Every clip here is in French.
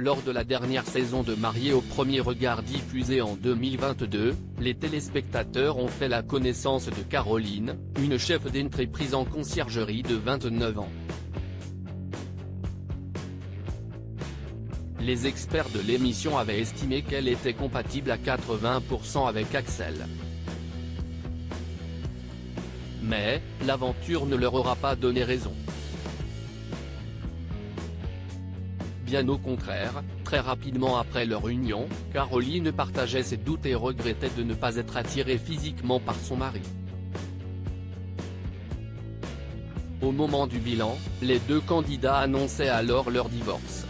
Lors de la dernière saison de Mariés au premier regard diffusée en 2022, les téléspectateurs ont fait la connaissance de Caroline, une chef d'entreprise en conciergerie de 29 ans. Les experts de l'émission avaient estimé qu'elle était compatible à 80% avec Axel. Mais, l'aventure ne leur aura pas donné raison. Bien au contraire, très rapidement après leur union, Caroline partageait ses doutes et regrettait de ne pas être attirée physiquement par son mari. Au moment du bilan, les deux candidats annonçaient alors leur divorce.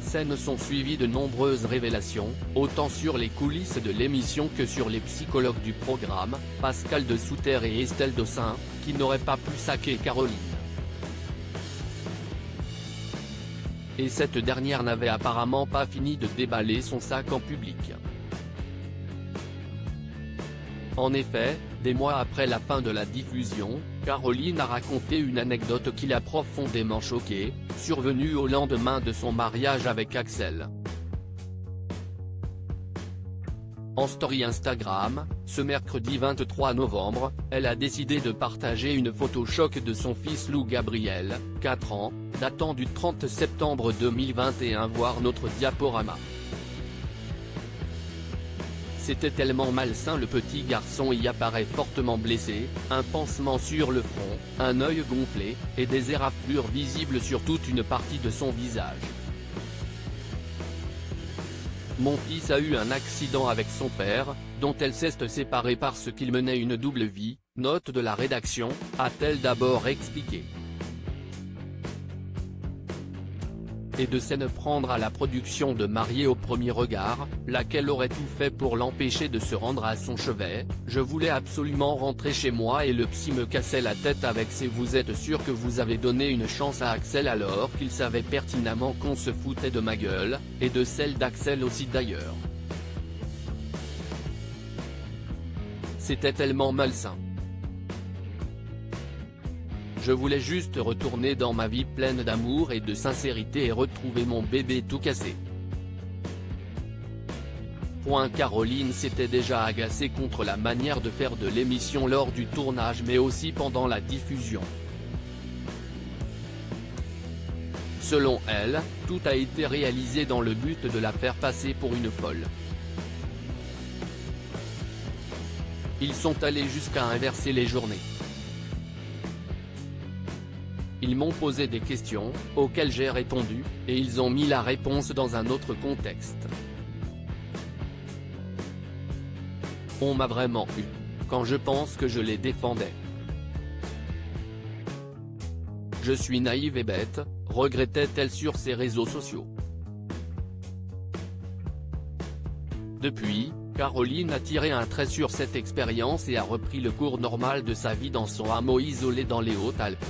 Scènes sont suivies de nombreuses révélations, autant sur les coulisses de l'émission que sur les psychologues du programme, Pascal de Souter et Estelle Dossin, qui n'auraient pas pu saquer Caroline. Et cette dernière n'avait apparemment pas fini de déballer son sac en public. En effet, des mois après la fin de la diffusion, Caroline a raconté une anecdote qui l'a profondément choquée, survenue au lendemain de son mariage avec Axel. En story Instagram, ce mercredi 23 novembre, elle a décidé de partager une photo choc de son fils Lou Gabriel, 4 ans, datant du 30 septembre 2021. Voir notre diaporama. C'était tellement malsain. Le petit garçon y apparaît fortement blessé, un pansement sur le front, un œil gonflé, et des éraflures visibles sur toute une partie de son visage. Mon fils a eu un accident avec son père, dont elle s'est séparée parce qu'il menait une double vie, note de la rédaction, a-t-elle d'abord expliqué. Et de s'en prendre à la production de Mariés au premier regard, laquelle aurait tout fait pour l'empêcher de se rendre à son chevet. Je voulais absolument rentrer chez moi et le psy me cassait la tête avec ses « vous êtes sûr que vous avez donné une chance à Axel » alors qu'il savait pertinemment qu'on se foutait de ma gueule, et de celle d'Axel aussi d'ailleurs. C'était tellement malsain. Je voulais juste retourner dans ma vie pleine d'amour et de sincérité et retrouver mon bébé tout cassé. Caroline s'était déjà agacée contre la manière de faire de l'émission lors du tournage mais aussi pendant la diffusion. Selon elle, tout a été réalisé dans le but de la faire passer pour une folle. Ils sont allés jusqu'à inverser les journées. Ils m'ont posé des questions, auxquelles j'ai répondu, et ils ont mis la réponse dans un autre contexte. On m'a vraiment eu. Quand je pense que je les défendais. Je suis naïve et bête, regrettait-elle sur ses réseaux sociaux. Depuis, Caroline a tiré un trait sur cette expérience et a repris le cours normal de sa vie dans son hameau isolé dans les Hautes-Alpes.